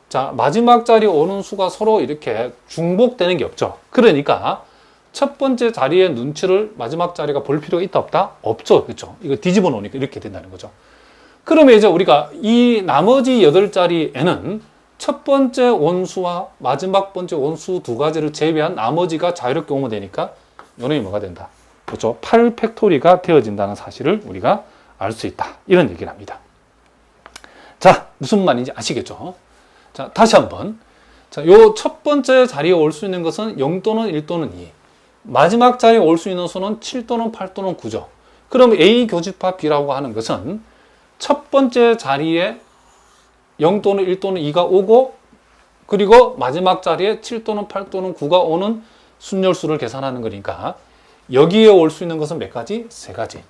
자, 마지막 자리에 오는 수가 서로 이렇게 중복되는 게 없죠. 그러니까 첫 번째 자리의 눈치를 마지막 자리가 볼 필요가 있다 없다? 없죠. 그렇죠? 이거 뒤집어 놓으니까 이렇게 된다는 거죠. 그러면 이제 우리가 이 나머지 8자리에는 첫 번째 원수와 마지막 번째 원수 두 가지를 제외한 나머지가 자유롭게 오면 되니까 요놈이 뭐가 된다? 그렇죠? 8팩토리가 되어진다는 사실을 우리가 알 수 있다. 이런 얘기를 합니다. 자, 무슨 말인지 아시겠죠? 자, 다시 한번. 자, 요 첫 번째 자리에 올 수 있는 것은 0 또는 1 또는 2. 마지막 자리에 올 수 있는 수는 7 또는 8 또는 9죠. 그럼 A 교집합 B라고 하는 것은 첫 번째 자리에 0 또는 1 또는 2가 오고, 그리고 마지막 자리에 7 또는 8 또는 9가 오는 순열수를 계산하는 거니까 여기에 올 수 있는 것은 몇 가지? 3가지.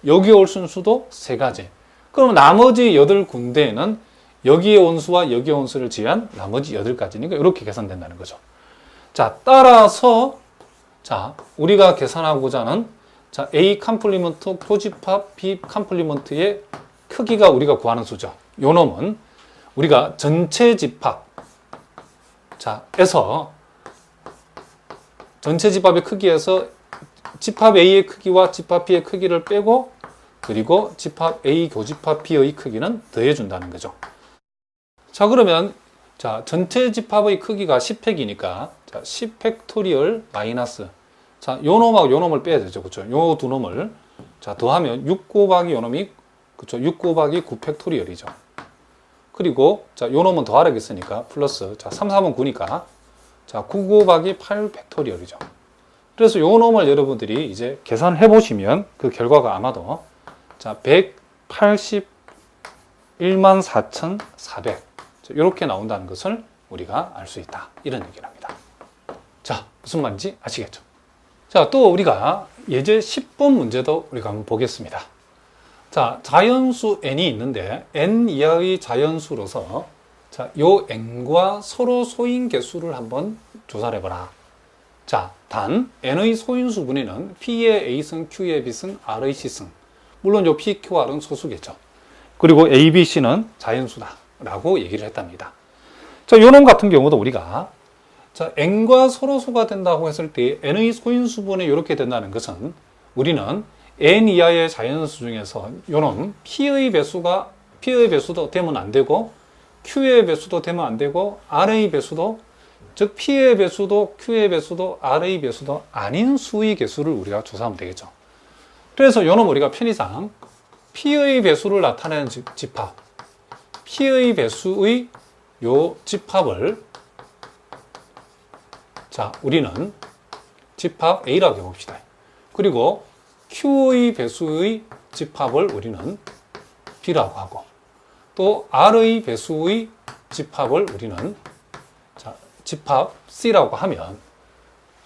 여기에 올 수 있는 수도 3가지. 그럼 나머지 8군데에는 여기에 온 수와 여기에 온 수를 제외한 나머지 8가지니까 이렇게 계산된다는 거죠. 자, 따라서 자, 우리가 계산하고자 하는 자, A 컴플리먼트 교집합 B 컴플리먼트의 크기가 우리가 구하는 수죠. 요 놈은 우리가 전체 집합 자, 에서 전체 집합의 크기에서 집합 A의 크기와 집합 B의 크기를 빼고, 그리고 집합 A 교집합 B의 크기는 더해준다는 거죠. 자, 그러면 자, 전체 집합의 크기가 10팩이니까 자, 10팩토리얼 마이너스 자, 요 놈하고 요 놈을 빼야 되죠. 그렇죠? 요 두 놈을 자, 더하면 6 곱하기 요 놈이 그렇죠? 6 곱하기 9팩토리얼이죠. 그리고 자, 요 놈은 더하라고 했으니까 플러스 자, 3, 3은 9니까 자, 9 곱하기 8팩토리얼이죠. 그래서 요 놈을 여러분들이 이제 계산을 해 보시면 그 결과가 아마도 자, 181만 4,400 이렇게 나온다는 것을 우리가 알 수 있다. 이런 얘기를 합니다. 자, 무슨 말인지 아시겠죠? 자, 또 우리가 예제 10번 문제도 우리가 한번 보겠습니다. 자, 자연수 n이 있는데 n 이하의 자연수로서 자, 요 n과 서로 소인 개수를 한번 조사를 해보라. 자, 단 n의 소인수 분위는 p의 a승, q의 b승, r의 c승. 물론 요 p, q, r은 소수겠죠. 그리고 a, b, c는 자연수다 라고 얘기를 했답니다. 자, 요 놈 같은 경우도 우리가 자, n과 서로 소가 된다고 했을 때 n의 소인수분이 이렇게 된다는 것은 우리는 n 이하의 자연수 중에서 요놈 p의 배수도 되면 안 되고 q의 배수도 되면 안 되고 r의 배수도 즉 p의 배수도 q의 배수도 r의 배수도 아닌 수의 개수를 우리가 조사하면 되겠죠. 그래서 요놈 우리가 편의상 p의 배수를 나타내는 집합 p의 배수의 요 집합을 자, 우리는 집합 A라고 해봅시다. 그리고 Q의 배수의 집합을 우리는 B라고 하고, 또 R의 배수의 집합을 우리는 자, 집합 C라고 하면,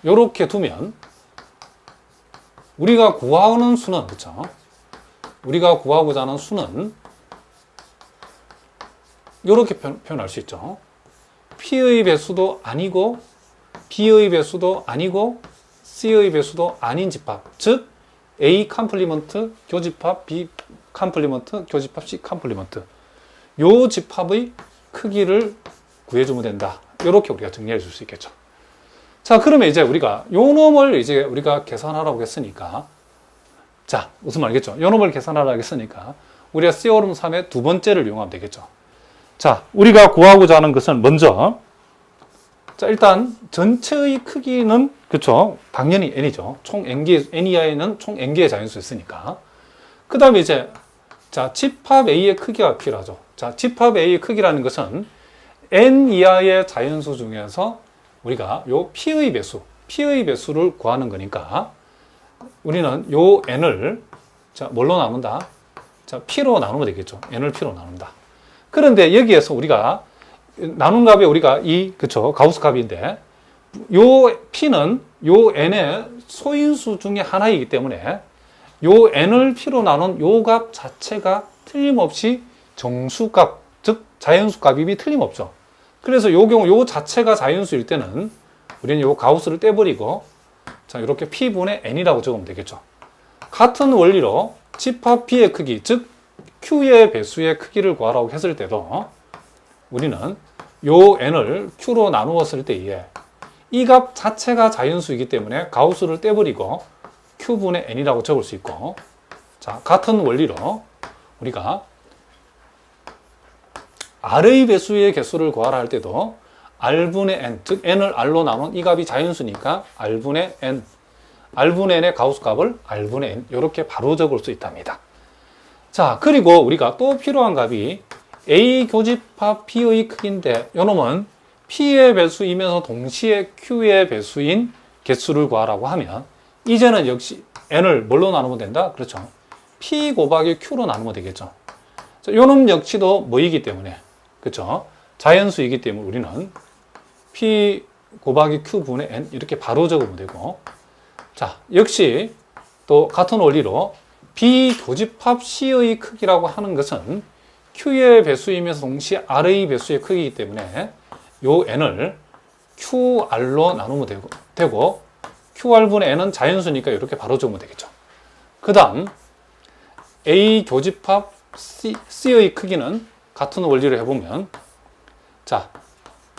요렇게 두면 우리가 구하는 수는 그렇죠? 우리가 구하고자 하는 수는 요렇게 표현할 수 있죠. P의 배수도 아니고 B의 배수도 아니고 C의 배수도 아닌 집합, 즉 A 컴플리먼트 교집합 B 컴플리먼트 교집합 C 컴플리먼트 요 집합의 크기를 구해주면 된다. 이렇게 우리가 정리해 줄 수 있겠죠. 자, 그러면 이제 우리가 요 놈을 이제 우리가 계산하라고 했으니까 자, 무슨 말이겠죠? 요 놈을 계산하라고 했으니까 우리가 세오름 3의 두 번째를 이용하면 되겠죠. 자, 우리가 구하고자 하는 것은 먼저 자, 일단 전체의 크기는 그렇죠. 당연히 n이죠. 총 n개 n 이하에는 총 n개의 자연수 있으니까. 그다음에 이제 자, 집합 A의 크기가 필요하죠. 자, 집합 A의 크기라는 것은 n 이하의 자연수 중에서 우리가 요 p의 배수를 구하는 거니까 우리는 요 n을 자, 뭘로 나눈다? 자, p로 나누면 되겠죠. n을 p로 나눈다. 그런데 여기에서 우리가 나눈 값이 우리가 그쵸, 가우스 값인데, 요 P는 요 N의 소인수 중에 하나이기 때문에, 요 N을 P로 나눈 요 값 자체가 틀림없이 정수값, 즉, 자연수 값이 틀림없죠. 그래서 요 경우 요 자체가 자연수일 때는, 우리는 요 가우스를 떼버리고, 자, 이렇게 P분의 N이라고 적으면 되겠죠. 같은 원리로 집합 B의 크기, 즉, Q의 배수의 크기를 구하라고 했을 때도, 우리는 요 n을 q로 나누었을 때에 이 값 자체가 자연수이기 때문에 가우스를 떼버리고 q분의 n이라고 적을 수 있고, 자, 같은 원리로 우리가 r의 배수의 개수를 구하라 할 때도 r분의 n, 즉 n을 r로 나눈 이 값이 자연수니까 r분의 n, r분의 n의 가우스 값을 r분의 n 이렇게 바로 적을 수 있답니다. 자, 그리고 우리가 또 필요한 값이 A 교집합 P의 크기인데 요놈은 P의 배수이면서 동시에 Q의 배수인 개수를 구하라고 하면 이제는 역시 n을 뭘로 나누면 된다? 그렇죠. P 곱하기 Q로 나누면 되겠죠. 자, 요놈 역시도 뭐이기 때문에, 그렇죠, 자연수이기 때문에 우리는 P 곱하기 Q분의 N 이렇게 바로 적으면 되고, 자, 역시 또 같은 원리로 비교집합 C의 크기라고 하는 것은 Q의 배수이면서 동시에 R의 배수의 크기이기 때문에 요 N을 QR로 나누면 되고 QR분의 N은 자연수니까 이렇게 바로 적으면 되겠죠. 그 다음 A 교집합 C의 크기는 같은 원리로 해보면, 자,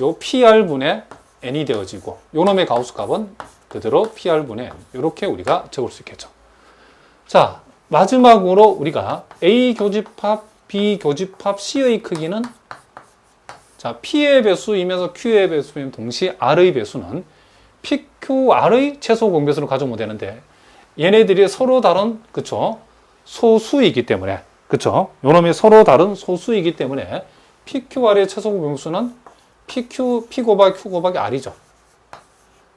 요 PR분의 N이 되어지고 요놈의 가우스 값은 그대로 PR분의 N 이렇게 우리가 적을 수 있겠죠. 자, 마지막으로 우리가 A 교집합 B 교집합 C의 크기는, 자, P의 배수이면서 Q의 배수이면 동시에 R의 배수는 PQR의 최소 공배수를 가져오면 되는데 얘네들이 서로 다른, 그쵸, 소수이기 때문에, 그쵸, 요놈이 서로 다른 소수이기 때문에 PQR의 최소 공배수는 P 곱하기 Q 곱하기 R이죠.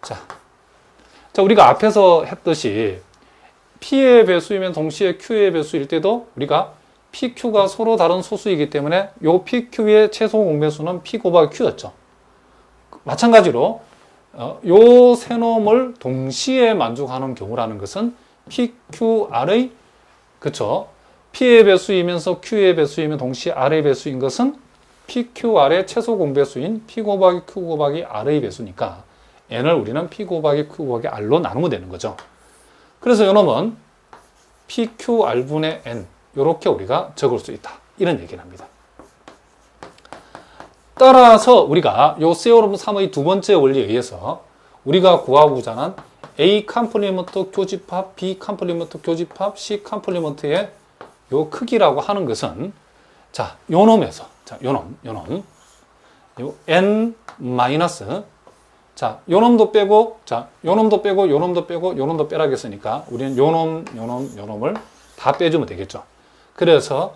자, 우리가 앞에서 했듯이 P의 배수이면 동시에 Q의 배수일 때도 우리가 PQ가 서로 다른 소수이기 때문에 요 PQ의 최소 공배수는 P 곱하기 Q였죠. 마찬가지로 요 세 놈을 동시에 만족하는 경우라는 것은 PQR의, 그쵸, P의 배수이면서 Q의 배수이면 동시에 R의 배수인 것은 PQR의 최소 공배수인 P 곱하기 Q 곱하기 R의 배수니까 n을 우리는 P 곱하기 Q 곱하기 R로 나누면 되는 거죠. 그래서 이놈은 PQR분의 N 이렇게 우리가 적을 수 있다, 이런 얘기를 합니다. 따라서 우리가 요 세오름 3의 두 번째 원리에 의해서 우리가 구하고자 하는 A 컴플리먼트 교집합, B 컴플리먼트 교집합, C 컴플리먼트의 요 크기라고 하는 것은, 자, 요놈에서, 자, 요놈, 요 N 마이너스, 자, 요놈도 빼고, 자, 요놈도 빼고, 요놈도 빼고, 요놈도 빼라고 했으니까 우리는 요놈을 다 빼주면 되겠죠. 그래서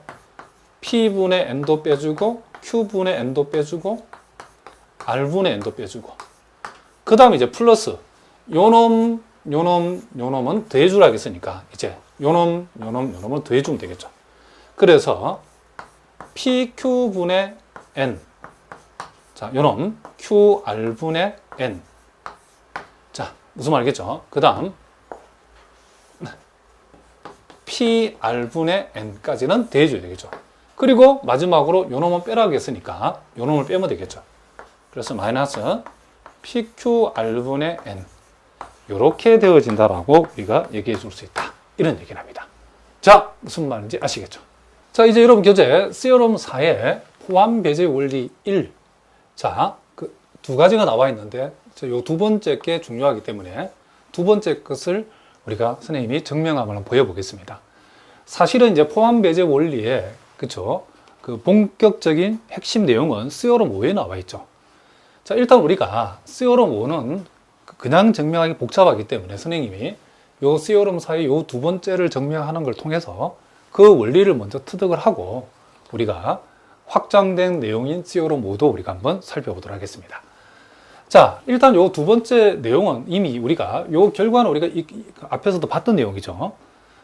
P분의 N도 빼주고, Q분의 N도 빼주고, R분의 N도 빼주고, 그 다음에 이제 플러스, 요놈은 더해주라고 했으니까 이제 요놈을 더해주면 되겠죠. 그래서 PQ분의 N, 자, 요놈 QR분의 N. 자, 무슨 말이겠죠? 그 다음 PR분의 N까지는 더해줘야 되겠죠. 그리고 마지막으로 요놈은 빼라고 했으니까 요놈을 빼면 되겠죠. 그래서 마이너스 PQR분의 N 이렇게 되어진다라고 우리가 얘기해 줄 수 있다, 이런 얘기를 합니다. 자, 무슨 말인지 아시겠죠? 자, 이제 여러분 교재 세오럼 4의 포함 배제 원리 1. 자, 그 두 가지가 나와 있는데 요 두 번째 게 중요하기 때문에 두 번째 것을 우리가 선생님이 증명함을 한번 보여보겠습니다. 사실은 이제 포함 배제 원리에, 그쵸, 그 본격적인 핵심 내용은 세오럼 5에 나와 있죠. 자, 일단 우리가 세오럼 5는 그냥 증명하기 복잡하기 때문에 선생님이 요 세오럼 4의 요 두 번째를 증명하는 걸 통해서 그 원리를 먼저 터득을 하고 우리가 확장된 내용인 세오럼 5도 우리가 한번 살펴보도록 하겠습니다. 자, 일단 요 두 번째 내용은 이미 우리가 요 결과는 우리가 앞에서도 봤던 내용이죠.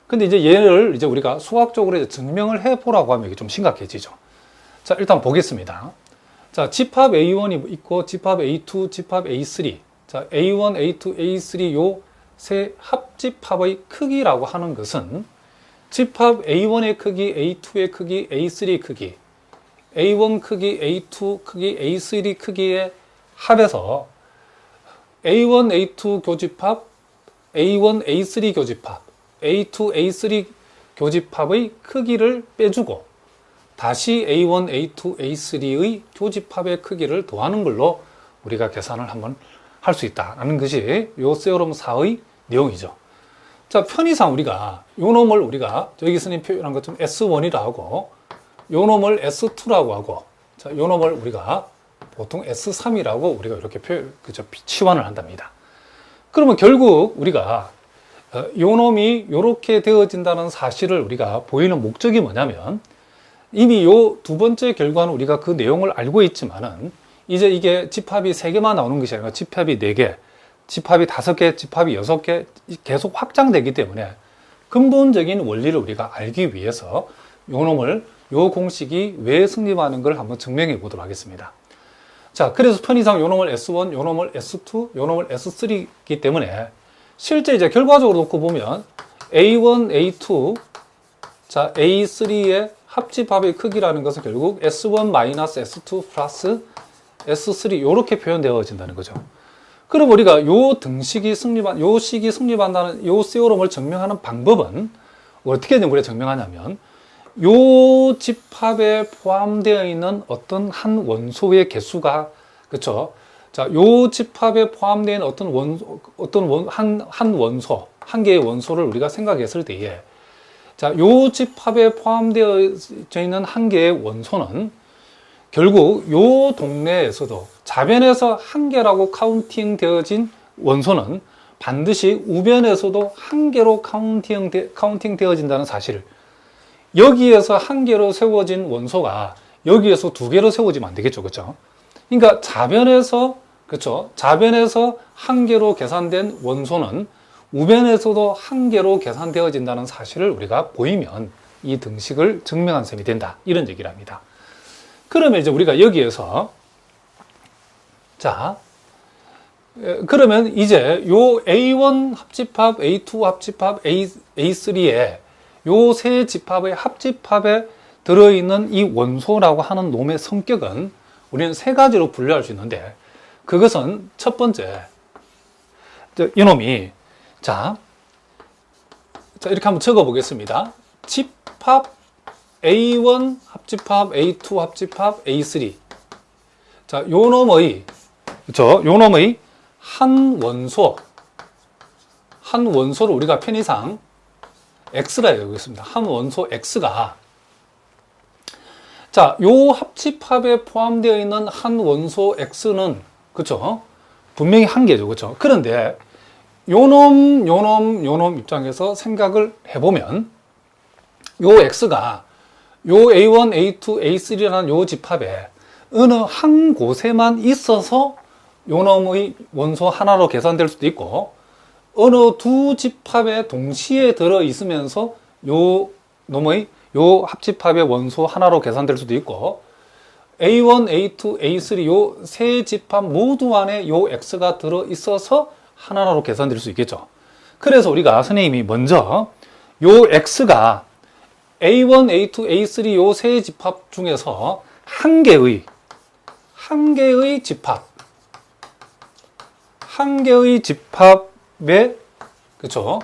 근데 이제 얘를 이제 우리가 수학적으로 이제 증명을 해보라고 하면 이게 좀 심각해지죠. 자, 일단 보겠습니다. 자, 집합 A1이 있고 집합 A2, 집합 A3. 자, A1, A2, A3 요 세 합집합의 크기라고 하는 것은 집합 A1의 크기, A2의 크기, A3의 크기, A1 크기, A2 크기, A3 크기의 합에서 A1, A2 교집합, A1, A3 교집합, A2, A3 교집합의 크기를 빼주고 다시 A1, A2, A3의 교집합의 크기를 더하는 걸로 우리가 계산을 한번 할 수 있다라는 것이 요 세오럼 4의 내용이죠. 자, 편의상 우리가 요 놈을 우리가 여기 스님 표현한 것처럼 S1이라 하고 요 놈을 S2라고 하고 자, 요 놈을 우리가 보통 S3이라고 우리가 이렇게 치환을 한답니다. 그러면 결국 우리가 요 놈이 이렇게 되어진다는 사실을 우리가 보이는 목적이 뭐냐면 이미 요 두 번째 결과는 우리가 그 내용을 알고 있지만은 이제 이게 집합이 3개만 나오는 것이 아니라 집합이 4개, 집합이 5개, 집합이 6개 계속 확장되기 때문에 근본적인 원리를 우리가 알기 위해서 요 놈을 요 공식이 왜 성립하는 걸 한번 증명해 보도록 하겠습니다. 자, 그래서 편의상 요 놈을 S1, 요 놈을 S2, 요 놈을 S3이기 때문에 실제 이제 결과적으로 놓고 보면 A1, A2, 자, A3의 합집합의 크기라는 것은 결국 S1-S2 플러스 S3 이렇게 표현되어진다는 거죠. 그럼 우리가 요 등식이 요 식이 성립한다는 요 세오럼을 증명하는 방법은 어떻게 우리가 증명하냐면 요 집합에 포함되어 있는 어떤 한 원소의 개수가 그렇죠. 자, 요 집합에 포함된 한 원소, 한 개의 원소를 우리가 생각했을 때에 자, 요 집합에 포함되어 있는 한 개의 원소는 결국 요 동네에서도 좌변에서 한 개라고 카운팅 되어진 원소는 반드시 우변에서도 한 개로 카운팅 되어진다는 사실을 여기에서 한 개로 세워진 원소가 여기에서 2개로 세워지면 안 되겠죠. 그렇죠? 그러니까 좌변에서 그렇죠? 좌변에서 한 개로 계산된 원소는 우변에서도 한 개로 계산되어진다는 사실을 우리가 보이면 이 등식을 증명한 셈이 된다. 이런 얘기를 합니다. 그러면 이제 우리가 여기에서 자, 그러면 이제 요 A1 합집합, A2 합집합, A3의 요 세 집합의 합집합에 들어있는 이 원소라고 하는 놈의 성격은 우리는 3가지로 분류할 수 있는데 그것은 첫 번째, 이 놈이 자, 이렇게 한번 적어 보겠습니다. 집합 A1 합집합, A2 합집합, A3. 자, 요 놈의, 그쵸? 요 놈의 한 원소를 우리가 편의상 X라 여기겠습니다. 한 원소 X가 자, 요 합집합에 포함되어 있는 한 원소 X는 그쵸? 분명히 한 개죠. 그쵸? 그런데 요 놈 입장에서 생각을 해보면 요 X가 요 A1, A2, A3라는 요 집합에 어느 한 곳에만 있어서 요 놈의 원소 하나로 계산될 수도 있고 어느 두 집합에 동시에 들어 있으면서 요 놈의 요 합집합의 원소 하나로 계산될 수도 있고 A1, A2, A3 요 세 집합 모두 안에 요 X가 들어 있어서 하나로 계산될 수 있겠죠. 그래서 우리가 선생님이 먼저 요 X가 A1, A2, A3 요 세 집합 중에서 한 개의 집합에 그렇죠?